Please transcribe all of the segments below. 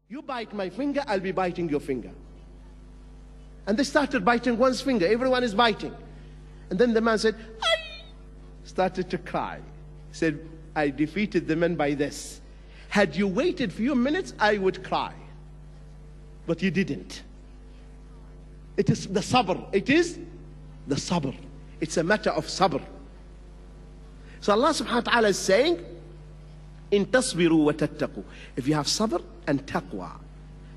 You bite my finger, I'll be biting your finger. And they started biting one's finger. Everyone is biting. And then the man said, "Ay!" Started to cry. He said, I defeated the men by this. Had you waited a few minutes, I would cry. But you didn't. It is the sabr. It is the sabr. It's a matter of sabr. So Allah subhanahu wa ta'ala is saying, in tasbiru wa tattaqu. If you have sabr and taqwa,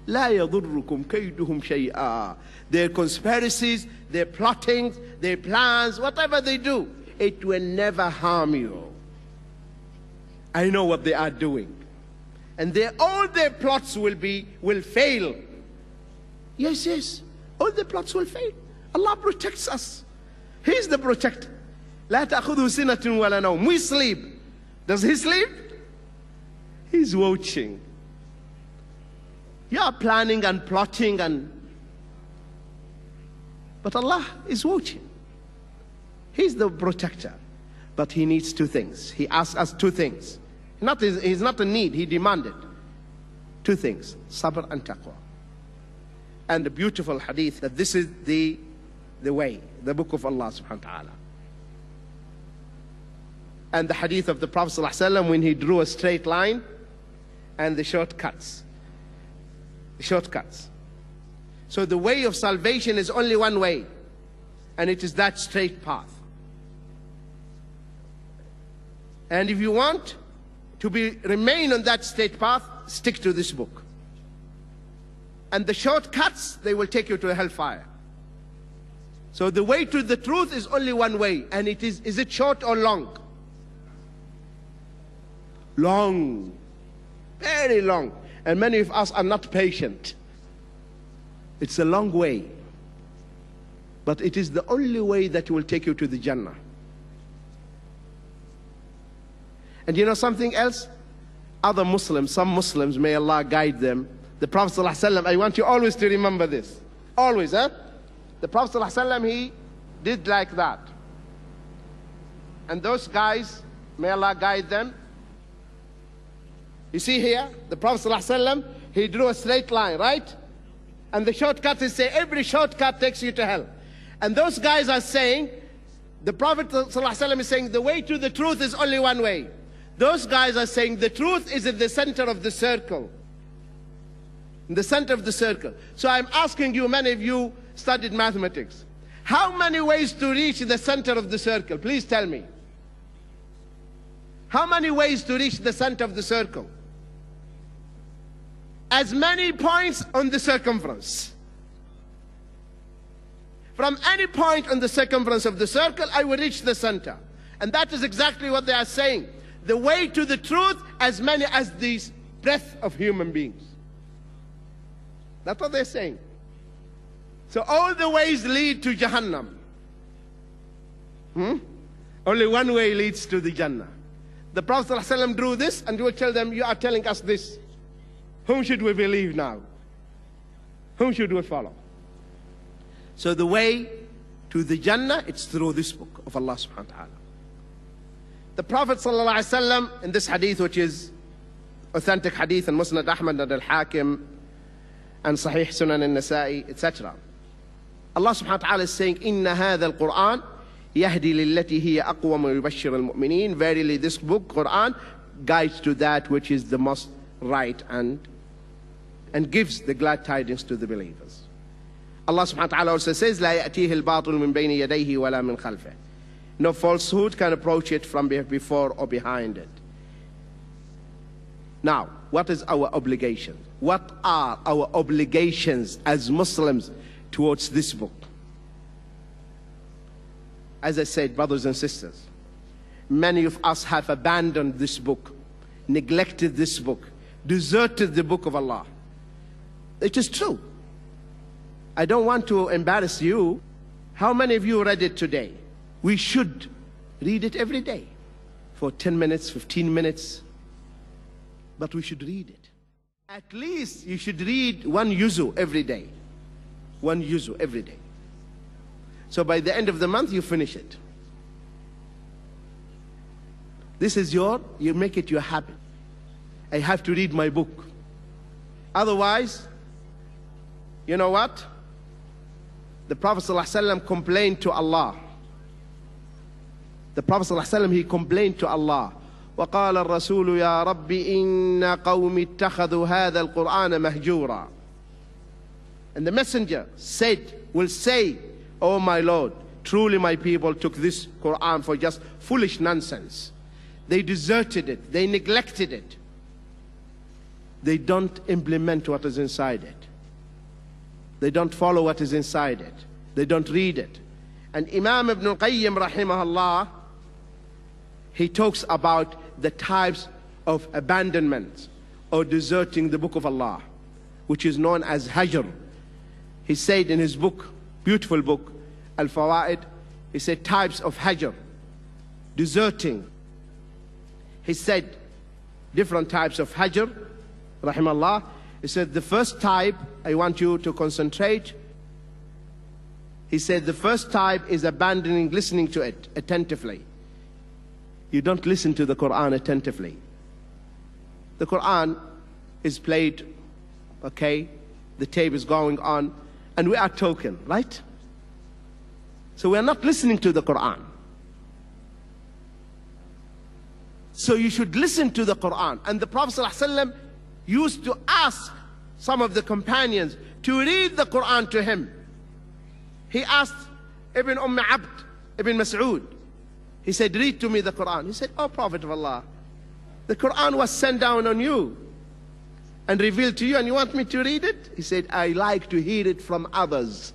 la yadurrukum kayduhum shay'a. Their conspiracies, their plottings, their plans, whatever they do, it will never harm you. I know what they are doing. And all their plots will fail. Yes, yes. All the plots will fail. Allah protects us. He is the protector. لا تأخذه سنة ولا نوم. We sleep. Does he sleep? He's watching. You are planning and plotting but Allah is watching. He's the protector. But he needs two things. He asks us two things. He's not a need, he demanded. Two things, sabr and taqwa. And the beautiful hadith that this is the way, the book of Allah subhanahu wa ta'ala. And the hadith of the Prophet sallallahu alaihi wasallam when he drew a straight line and the shortcuts. So the way of salvation is only one way, and it is that straight path. And if you want to remain on that straight path, stick to this book. And the shortcuts, they will take you to hellfire. So the way to the truth is only one way, and is it short or long? Long, very long. And many of us are not patient. It's a long way, but it is the only way that will take you to the Jannah. And you know something else? Other Muslims, some Muslims, may Allah guide them. The Prophet ﷺ, I want you always to remember this. Always, huh? The Prophet ﷺ, he did like that. And those guys, may Allah guide them. You see here, the Prophet ﷺ, he drew a straight line, right? And the shortcut is saying, every shortcut takes you to hell. And those guys are saying, the Prophet ﷺ is saying, the way to the truth is only one way. Those guys are saying, the truth is at the center of the circle. In the center of the circle. So I'm asking you, many of you studied mathematics. How many ways to reach the center of the circle? Please tell me. How many ways to reach the center of the circle? As many points on the circumference. From any point on the circumference of the circle, I will reach the center. And that is exactly what they are saying. The way to the truth, as many as the breath of human beings. That's what they're saying. So all the ways lead to Jahannam. Only one way leads to the Jannah. The Prophet ﷺ drew this and he will tell them, you are telling us this. Whom should we believe now? Whom should we follow? So the way to the Jannah, it's through this book of Allah subhanahu wa ta'ala. The Prophet ﷺ, in this hadith, which is authentic hadith in Musnad Ahmad and Al-Hakim and Sahih Sunan al-Nasa'i, etc. Allah subhanahu wa ta'ala is saying, Inna hadha al-Qur'an yahdi lillati hiya aqwam wa yubashshir al-mu'mineen. Verily this book, Qur'an, guides to that which is the most right and gives the glad tidings to the believers. Allah subhanahu wa ta'ala also says, لا يأتيه الباطل من بين يديه ولا من خلفه. No falsehood can approach it from before or behind it. Now, what is our obligation? What are our obligations as Muslims towards this book? As I said, brothers and sisters, many of us have abandoned this book, neglected this book, deserted the book of Allah. It is true. I don't want to embarrass you. How many of you read it today? We should read it every day for 10 minutes, 15 minutes. But we should read it. At least you should read one yuzu every day. One yuzu every day. So by the end of the month, you finish it. This is you make it your habit. I have to read my book. Otherwise, you know what? The Prophet ﷺ complained to Allah. The Prophet ﷺ, he complained to Allah. وقال الرسول يا رب إن قوم اتخذوا هذا القرآن مهجورا. And the messenger will say, oh my Lord, truly my people took this Qur'an for just foolish nonsense. They deserted it, they neglected it. They don't implement what is inside it. They don't follow what is inside it. They don't read it. And Imam Ibn al-Qayyim rahimahullah, he talks about the types of abandonment or deserting the book of Allah, which is known as hajr. He said in his book, beautiful book, Al-Fawaid, he said types of hajr, deserting. He said different types of hajr, rahimahullah. He said the first type, I want you to concentrate. He said the first type is abandoning listening to it attentively. You don't listen to the Qur'an attentively. The Qur'an is played, okay, the tape is going on, and we are talking, right? So we are not listening to the Qur'an. So you should listen to the Qur'an. And the Prophet ﷺ used to ask some of the companions to read the Qur'an to him. He asked Ibn Abd, Ibn Mas'ud. He said, read to me the Qur'an. He said, oh Prophet of Allah, the Qur'an was sent down on you and revealed to you, and you want me to read it? He said, I like to hear it from others.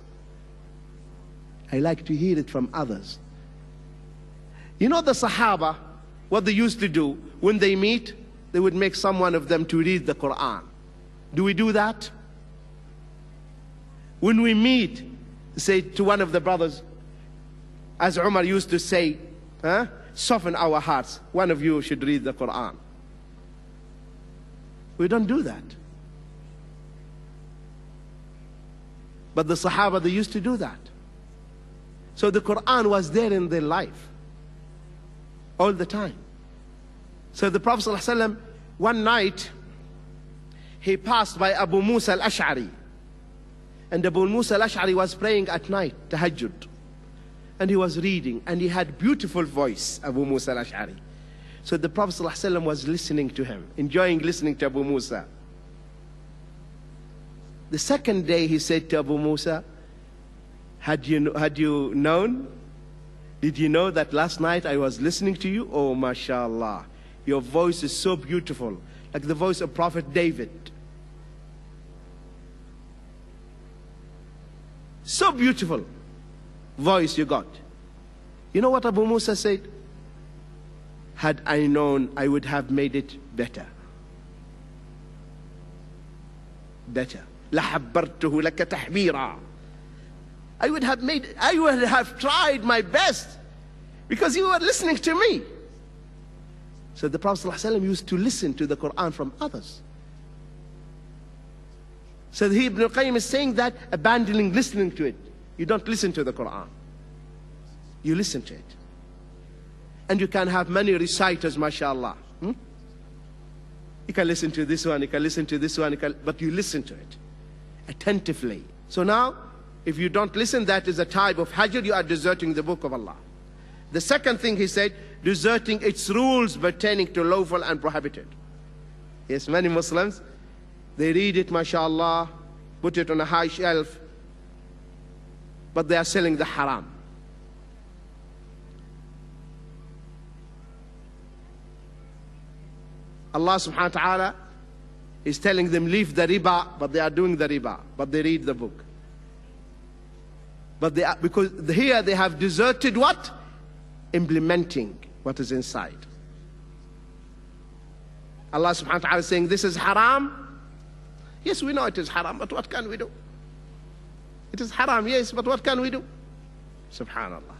I like to hear it from others. You know the Sahaba, what they used to do when they meet, they would make someone of them to read the Qur'an. Do we do that? When we meet, say to one of the brothers, as Umar used to say, soften our hearts, one of you should read the Qur'an. We don't do that. But the Sahaba, they used to do that. So the Qur'an was there in their life all the time. So the Prophet ﷺ, one night, he passed by Abu Musa al-Ash'ari. And Abu Musa al-Ash'ari was praying at night, tahajjud. And he was reading, and he had beautiful voice, Abu Musa al-Ash'ari. So the Prophet ﷺ was listening to him, enjoying listening to Abu Musa. The second day he said to Abu Musa, had you known? Did you know that last night I was listening to you? Oh, mashallah, your voice is so beautiful, like the voice of Prophet David. So beautiful voice you got. You know what Abu Musa said? Had I known, I would have made it better. Better. لَحَبَّرْتُهُ لَكَ تَحْبِيرًا. I would have tried my best because you were listening to me. So the Prophet ﷺ used to listen to the Qur'an from others. So Ibn al-Qayyim is saying that abandoning listening to it. You don't listen to the Qur'an. You listen to it. And you can have many reciters, mashallah. You can listen to this one, you can listen to this one, but you listen to it attentively. So now, if you don't listen, that is a type of hajr, you are deserting the book of Allah. The second thing he said, deserting its rules pertaining to lawful and prohibited. Yes, many Muslims, they read it, mashallah, put it on a high shelf, but they are selling the haram. Allah subhanahu wa ta'ala is telling them, leave the riba, but they are doing the riba, but they read the book. But because here they have deserted what? Implementing what is inside. Allah subhanahu wa ta'ala is saying, this is haram. Yes, we know it is haram, but what can we do? It is haram, yes, but what can we do? Subhanallah.